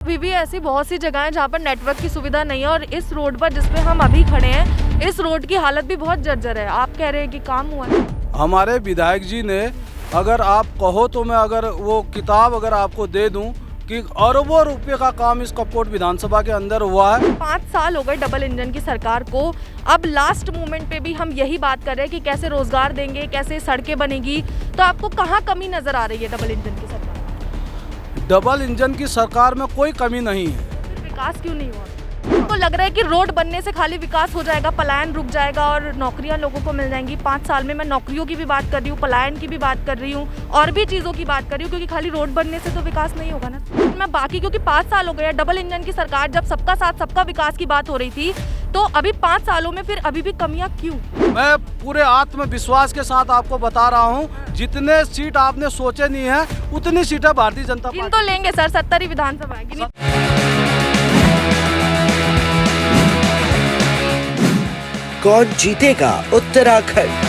अभी भी ऐसी बहुत सी जगह हैं जहाँ पर नेटवर्क की सुविधा नहीं है और इस रोड पर जिस पे हम अभी खड़े हैं इस रोड की हालत भी बहुत जर्जर है। आप कह रहे हैं कि काम हुआ है? हमारे विधायक जी ने, अगर आप कहो तो मैं अगर वो किताब अगर आपको दे दूं कि अरबों रुपए का काम इस कपकोट विधानसभा के अंदर हुआ है। 5 साल हो गए डबल इंजन की सरकार को। अब लास्ट मोमेंट पे भी हम यही बात कर रहे हैं कि कैसे रोजगार देंगे, कैसे सड़कें बनेगी। तो आपको कहाँ कमी नजर आ रही है डबल इंजन की सरकार? डबल इंजन की सरकार में कोई कमी नहीं है। फिर विकास क्यों नहीं हुआ? तो लग रहा है कि रोड बनने से खाली विकास हो जाएगा, पलायन रुक जाएगा और नौकरियां लोगों को मिल जाएंगी। 5 साल में मैं नौकरियों की भी बात कर रही हूँ, पलायन की भी बात कर रही हूँ और भी चीज़ों की बात कर रही हूँ, क्योंकि खाली रोड बनने से तो विकास नहीं होगा ना। मैं बाकी, क्योंकि 5 साल हो गए डबल इंजन की सरकार, जब सबका साथ सबका विकास की बात हो रही थी, तो अभी 5 सालों में फिर अभी भी कमियां क्यों? मैं पूरे आत्मविश्वास के साथ आपको बता रहा हूँ, जितने सीट आपने सोचे नहीं है उतनी सीटें भारतीय जनता गिन पार्टी तो लेंगे सर, 70 ही विधानसभा है। कौन जीतेगा उत्तराखंड?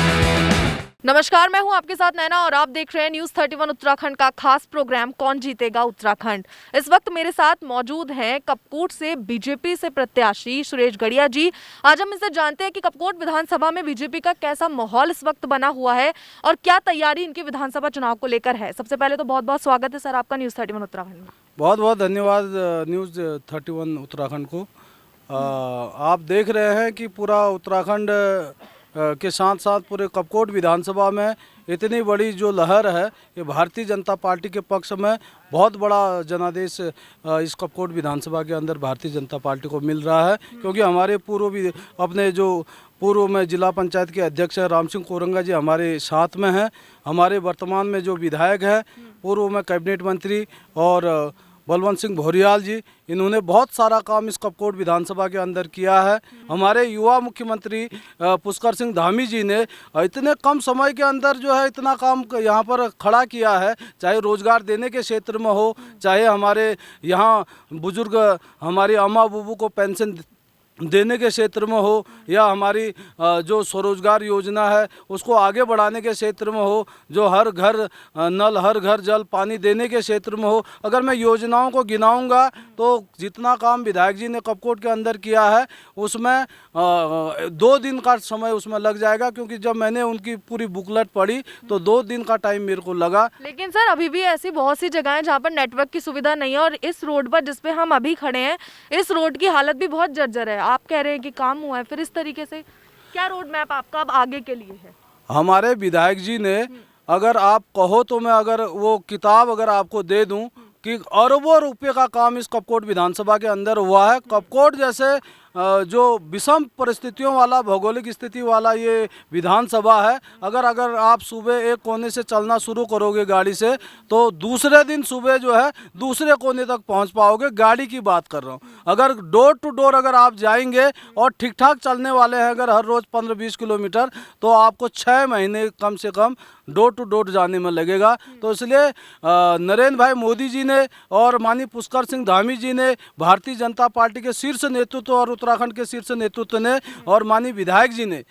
नमस्कार, मैं हूं आपके साथ नैना और आप देख रहे हैं न्यूज़ 31 उत्तराखंड का खास प्रोग्राम कौन जीतेगा उत्तराखंड। इस वक्त मेरे साथ मौजूद हैं कपकोट से बीजेपी से प्रत्याशी सुरेश गड़िया जी। आज हम इनसे जानते हैं कि कपकोट विधानसभा में बीजेपी का कैसा माहौल इस वक्त बना हुआ है और क्या तैयारी इनके विधानसभा चुनाव को लेकर है। सबसे पहले तो बहुत बहुत स्वागत है सर आपका न्यूज़ 31 उत्तराखंड में। बहुत बहुत धन्यवाद न्यूज़ 31 उत्तराखंड को। आप देख रहे हैं कि पूरा उत्तराखंड के साथ साथ पूरे कपकोट विधानसभा में इतनी बड़ी जो लहर है, ये भारतीय जनता पार्टी के पक्ष में बहुत बड़ा जनादेश इस कपकोट विधानसभा के अंदर भारतीय जनता पार्टी को मिल रहा है। क्योंकि हमारे पूर्व में जिला पंचायत के अध्यक्ष राम सिंह कोरंगा जी हमारे साथ में हैं। हमारे वर्तमान में जो विधायक हैं, पूर्व में कैबिनेट मंत्री और बलवंत सिंह भौरियाल जी, इन्होंने बहुत सारा काम इस कपकोट विधानसभा के अंदर किया है। हमारे युवा मुख्यमंत्री पुष्कर सिंह धामी जी ने इतने कम समय के अंदर जो है इतना काम यहाँ पर खड़ा किया है, चाहे रोजगार देने के क्षेत्र में हो, चाहे हमारे यहाँ बुजुर्ग हमारी अम्मा बुबू को पेंशन देने के क्षेत्र में हो, या हमारी जो स्वरोजगार योजना है उसको आगे बढ़ाने के क्षेत्र में हो, जो हर घर नल हर घर जल पानी देने के क्षेत्र में हो। अगर मैं योजनाओं को गिनाऊंगा तो जितना काम विधायक जी ने कपकोट के अंदर किया है उसमें 2 दिन का समय उसमें लग जाएगा। क्योंकि जब मैंने उनकी पूरी बुकलेट पढ़ी तो 2 दिन का टाइम मेरे को लगा। लेकिन सर अभी भी ऐसी बहुत सी जगह हैं जहाँ पर नेटवर्क की सुविधा नहीं है और इस रोड पर जिस पे हम अभी खड़े हैं इस रोड की हालत भी बहुत जर्जर है। आप कह रहे हैं कि काम हुआ है, फिर इस तरीके से क्या रोड मैप आपका अब आगे के लिए है? हमारे विधायक जी ने, अगर आप कहो तो मैं अगर वो किताब अगर आपको दे दूं कि अरबों रुपए का काम इस कपकोट विधानसभा के अंदर हुआ है। कपकोट जैसे जो विषम परिस्थितियों वाला, भौगोलिक स्थिति वाला ये विधानसभा है, अगर आप सुबह एक कोने से चलना शुरू करोगे गाड़ी से तो दूसरे दिन सुबह जो है दूसरे कोने तक पहुंच पाओगे। गाड़ी की बात कर रहा हूं। अगर डोर टू डोर अगर आप जाएंगे और ठीक ठाक चलने वाले हैं अगर हर रोज़ 15-20 किलोमीटर, तो आपको 6 महीने कम से कम डोर टू डोर जाने में लगेगा। तो इसलिए नरेंद्र भाई मोदी जी ने और माननीय पुष्कर सिंह धामी जी ने, भारतीय जनता पार्टी के शीर्ष नेतृत्व और उत्तराखंड के शीर्ष नेतृत्व ने और माननीय विधायक जी ने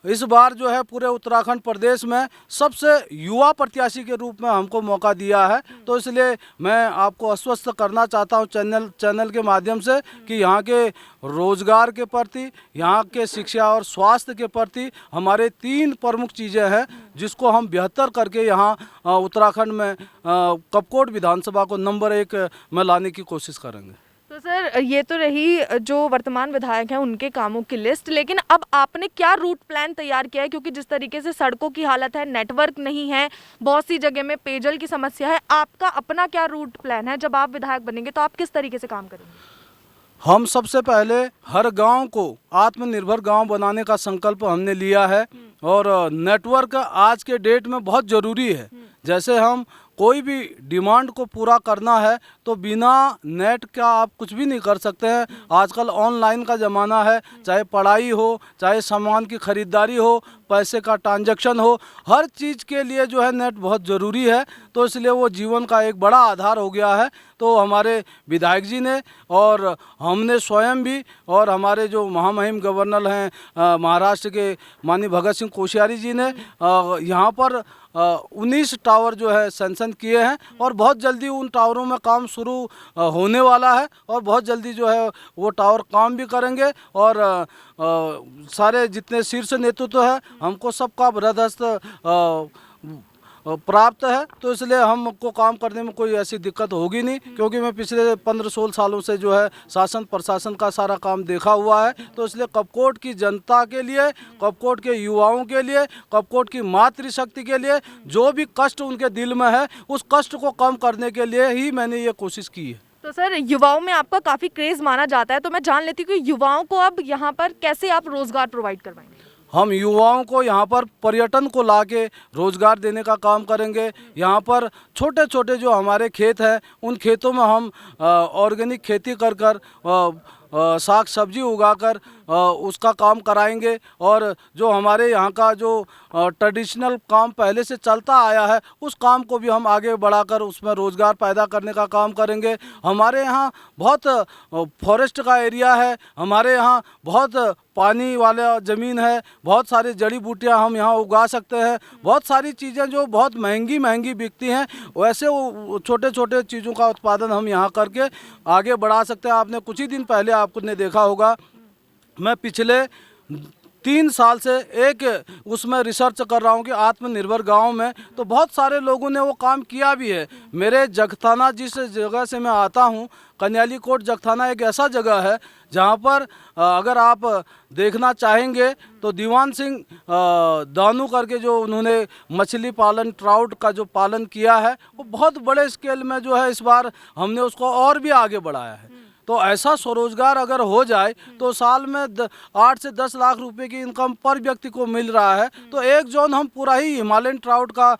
इस बार जो है पूरे उत्तराखंड प्रदेश में सबसे युवा प्रत्याशी के रूप में हमको मौका दिया है। तो इसलिए मैं आपको आश्वस्त करना चाहता हूं चैनल के माध्यम से कि यहाँ के रोजगार के प्रति, यहाँ के शिक्षा और स्वास्थ्य के प्रति हमारे 3 प्रमुख चीज़ें हैं जिसको हम बेहतर करके यहाँ उत्तराखंड में कपकोट विधानसभा को नंबर 1 में लाने की कोशिश करेंगे। तो सर ये तो रही जो वर्तमान विधायक हैं उनके कामों की लिस्ट, लेकिन अब आपने क्या रूट प्लान तैयार किया है? क्योंकि जिस तरीके से सड़कों की हालत है, नेटवर्क नहीं है, बहुत सी जगह में पेयजल की समस्या है, आपका अपना क्या रूट प्लान है? जब आप विधायक बनेंगे तो आप किस तरीके से काम करेंगे? हम सबसे पहले हर गांव को आत्मनिर्भर गांव बनाने का संकल्प हमने लिया है और नेटवर्क आज के डेट में बहुत ज़रूरी है। जैसे हम कोई भी डिमांड को पूरा करना है तो बिना नेट का आप कुछ भी नहीं कर सकते हैं। आजकल ऑनलाइन का ज़माना है, चाहे पढ़ाई हो, चाहे सामान की खरीदारी हो, पैसे का ट्रांजैक्शन हो, हर चीज़ के लिए जो है नेट बहुत ज़रूरी है। तो इसलिए वो जीवन का एक बड़ा आधार हो गया है। तो हमारे विधायक जी ने और हमने स्वयं भी और हमारे जो महामहिम गवर्नर हैं महाराष्ट्र के माननीय भगत सिंह कोश्यारी जी ने यहाँ पर 19 टावर जो है सैंक्शन उद्घाटन किए हैं और बहुत जल्दी उन टावरों में काम शुरू होने वाला है और बहुत जल्दी जो है वो टावर काम भी करेंगे। और सारे जितने शीर्ष नेतृत्व है हमको सबका बर्दाश्त प्राप्त है, तो इसलिए हमको काम करने में कोई ऐसी दिक्कत होगी नहीं, क्योंकि मैं पिछले 15-16 सालों से जो है शासन प्रशासन का सारा काम देखा हुआ है। तो इसलिए कपकोट की जनता के लिए, कपकोट के युवाओं के लिए, कपकोट की मातृशक्ति के लिए जो भी कष्ट उनके दिल में है उस कष्ट को कम करने के लिए ही मैंने ये कोशिश की है। तो सर, युवाओं में आपका काफ़ी क्रेज़ माना जाता है, तो मैं जान लेती हूँ कि युवाओं को अब यहाँ पर कैसे आप रोज़गार प्रोवाइड करवाएंगे? हम युवाओं को यहाँ पर पर्यटन को लाके रोज़गार देने का काम करेंगे। यहाँ पर छोटे छोटे जो हमारे खेत हैं उन खेतों में हम ऑर्गेनिक खेती कर साग सब्जी उगाकर उसका काम कराएंगे। और जो हमारे यहाँ का जो ट्रेडिशनल काम पहले से चलता आया है उस काम को भी हम आगे बढ़ाकर उसमें रोज़गार पैदा करने का काम करेंगे। हमारे यहाँ बहुत फॉरेस्ट का एरिया है, हमारे यहाँ बहुत पानी वाला ज़मीन है, बहुत सारी जड़ी बूटियाँ हम यहाँ उगा सकते हैं, बहुत सारी चीज़ें जो बहुत महंगी महंगी बिकती हैं वैसे वो छोटे छोटे चीज़ों का उत्पादन हम यहाँ करके आगे बढ़ा सकते हैं। आपने कुछ ही दिन पहले आपने देखा होगा, मैं पिछले 3 साल से एक उसमें रिसर्च कर रहा हूँ कि आत्मनिर्भर गांव में, तो बहुत सारे लोगों ने वो काम किया भी है। मेरे जगथाना जिस जगह से मैं आता हूँ, कन्याली कोट जगथाना एक ऐसा जगह है जहाँ पर अगर आप देखना चाहेंगे तो दीवान सिंह दानू करके जो उन्होंने मछली पालन, ट्राउट का जो पालन किया है वो बहुत बड़े स्केल में जो है इस बार हमने उसको और भी आगे बढ़ाया है। तो ऐसा स्वरोजगार अगर हो जाए तो साल में 8 से 10 लाख रुपए की इनकम पर व्यक्ति को मिल रहा है। तो एक जोन हम पूरा ही हिमालयन ट्राउट का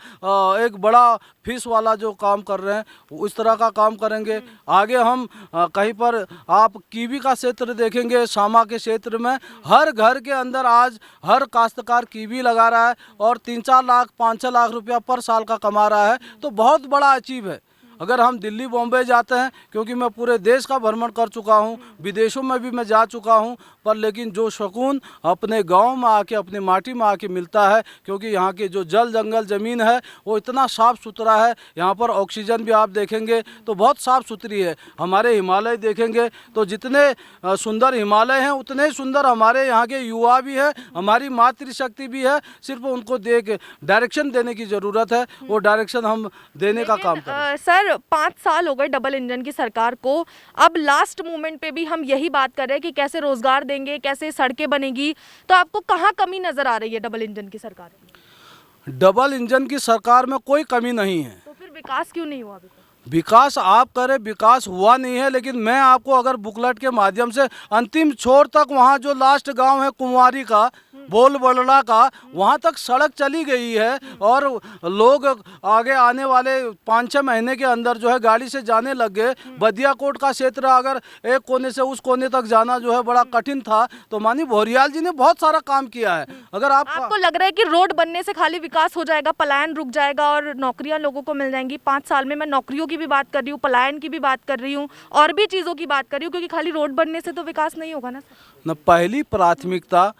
एक बड़ा फिश वाला जो काम कर रहे हैं उस तरह का काम करेंगे। आगे हम कहीं पर आप कीवी का क्षेत्र देखेंगे, शामा के क्षेत्र में हर घर के अंदर आज हर काश्तकार कीवी लगा रहा है और 3-4 लाख 5-6 लाख रुपया पर साल का कमा रहा है। तो बहुत बड़ा अचीव है। अगर हम दिल्ली बॉम्बे जाते हैं, क्योंकि मैं पूरे देश का भ्रमण कर चुका हूँ, विदेशों में भी मैं जा चुका हूँ, पर लेकिन जो सुकून अपने गांव में आके अपनी माटी में आके मिलता है, क्योंकि यहाँ के जो जल जंगल ज़मीन है वो इतना साफ़ सुथरा है। यहाँ पर ऑक्सीजन भी आप देखेंगे तो बहुत साफ़ सुथरी है। हमारे हिमालय देखेंगे तो जितने सुंदर हिमालय हैं उतने ही सुंदर हमारे यहाँ के युवा भी है, हमारी मातृशक्ति भी है। सिर्फ उनको डायरेक्शन देने की ज़रूरत है, वो डायरेक्शन हम देने का काम करें। सर, 5 साल हो गए डबल इंजन की सरकार को, अब लास्ट मोमेंट पे भी हम यही बात कर रहे हैं कि कैसे रोजगार देंगे, कैसे सड़कें बनेगी, तो आपको कहाँ कमी नजर आ रही है डबल इंजन की सरकार में? डबल इंजन की सरकार में कोई कमी नहीं है। तो फिर विकास क्यों नहीं हुआ अभी तक? विकास आप करें, विकास हुआ नहीं है, लेकिन मैं आपको अगर बुकलेट के माध्यम से अंतिम छोर तक वहाँ जो लास्ट गांव है कुंवारी का, बोल बड़ला का, वहाँ तक सड़क चली गई है और लोग आगे आने वाले 5-6 महीने के अंदर जो है गाड़ी से जाने लग गए। बदियाकोट का क्षेत्र अगर एक कोने से उस कोने तक जाना जो है बड़ा कठिन था, तो माननीय भौरियाल जी ने बहुत सारा काम किया है। अगर आपको लग रहा है कि रोड बनने से खाली विकास हो जाएगा, पलायन रुक जाएगा और नौकरियां लोगों को मिल जाएंगी? 5 साल में मैं नौकरियों की भी बात कर रही हूँ, पलायन की भी बात कर रही हूँ और भी चीज़ों की बात कर रही हूँ, क्योंकि खाली रोड बनने से तो विकास नहीं होगा ना। पहली प्राथमिकता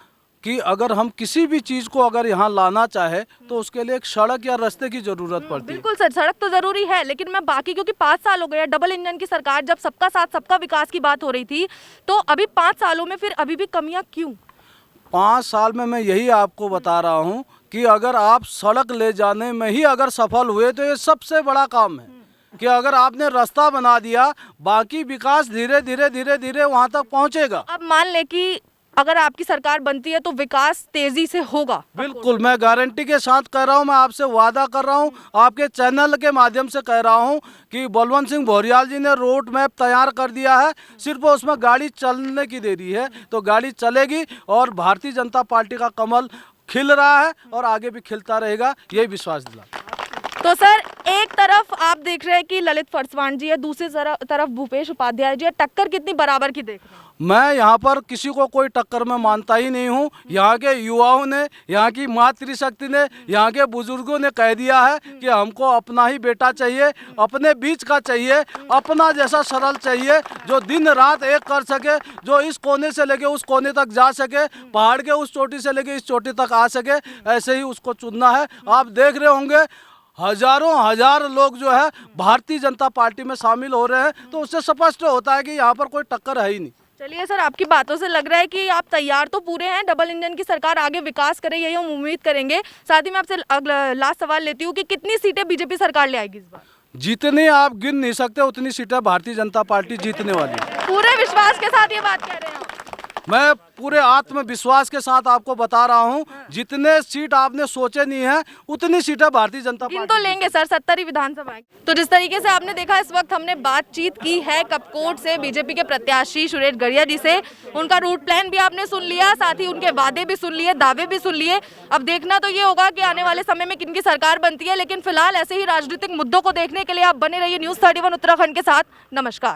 कि अगर हम किसी भी चीज़ को अगर यहाँ लाना चाहे तो उसके लिए एक सड़क या रास्ते की ज़रूरत पड़ती है। बिल्कुल सर, सड़क तो ज़रूरी है, लेकिन मैं बाकी, क्योंकि 5 साल हो गए डबल इंजन की सरकार, जब सबका साथ सबका विकास की बात हो रही थी, तो अभी 5 सालों में फिर अभी भी कमियां क्यों? 5 साल में मैं यही आपको बता रहा हूँ कि अगर आप सड़क ले जाने में ही अगर सफल हुए तो ये सबसे बड़ा काम है कि अगर आपने रास्ता बना दिया, बाकी विकास धीरे धीरे धीरे धीरे वहाँ तक पहुँचेगा। अब मान ले कि अगर आपकी सरकार बनती है तो विकास तेजी से होगा? बिल्कुल, मैं गारंटी के साथ कह रहा हूँ, मैं आपसे वादा कर रहा हूँ, आपके चैनल के माध्यम से कह रहा हूँ कि बलवंत सिंह भौरियाल जी ने रोड मैप तैयार कर दिया है, सिर्फ उसमें गाड़ी चलने की देरी है। तो गाड़ी चलेगी और भारतीय जनता पार्टी का कमल खिल रहा है और आगे भी खिलता रहेगा, यही विश्वास दिला। तो सर, एक तरफ आप देख रहे हैं कि ललित फर्सवान जी है, दूसरी तरफ भूपेश उपाध्याय जी है, टक्कर कितनी बराबर की देख रहे हैं? मैं यहाँ पर किसी को कोई टक्कर में मानता ही नहीं हूँ। यहाँ के युवाओं ने, यहाँ की मातृशक्ति ने, यहाँ के बुजुर्गों ने कह दिया है कि हमको अपना ही बेटा चाहिए, अपने बीच का चाहिए, अपना जैसा सरल चाहिए, जो दिन रात एक कर सके, जो इस कोने से लेके उस कोने तक जा सके, पहाड़ के उस चोटी से लेके इस चोटी तक आ सके, ऐसे ही उसको चुनना है। आप देख रहे होंगे हजारों हजार लोग जो है भारतीय जनता पार्टी में शामिल हो रहे हैं, तो उससे स्पष्ट होता है कि यहाँ पर कोई टक्कर है ही नहीं। चलिए सर, आपकी बातों से लग रहा है कि आप तैयार तो पूरे हैं, डबल इंजन की सरकार आगे विकास करे, यही हम उम्मीद करेंगे। साथ ही मैं आपसे लास्ट सवाल लेती हूँ कि कितनी सीटें बीजेपी सरकार ले आएगी इस बार? जितनी आप गिन नहीं सकते उतनी सीटें भारतीय जनता पार्टी जीतने वाली है। पूरे विश्वास के साथ ये बात कह रहे हैं आप? मैं पूरे आत्मविश्वास के साथ आपको बता रहा हूं, जितने सीट आपने सोचे नहीं है उतनी सीटें भारतीय जनता गिन पार्टी तो लेंगे सर, 70 ही विधानसभा है। तो जिस तरीके से आपने देखा, इस वक्त हमने बातचीत की है कपकोट से बीजेपी के प्रत्याशी सुरेश गड़िया जी से। उनका रूट प्लान भी आपने सुन लिया, साथ ही उनके वादे भी सुन लिए, दावे भी सुन लिए। अब देखना तो ये होगा कि आने वाले समय में किनकी सरकार बनती है, लेकिन फिलहाल ऐसे ही राजनीतिक मुद्दों को देखने के लिए आप बने रहिए न्यूज़ 31 उत्तराखंड के साथ। नमस्कार।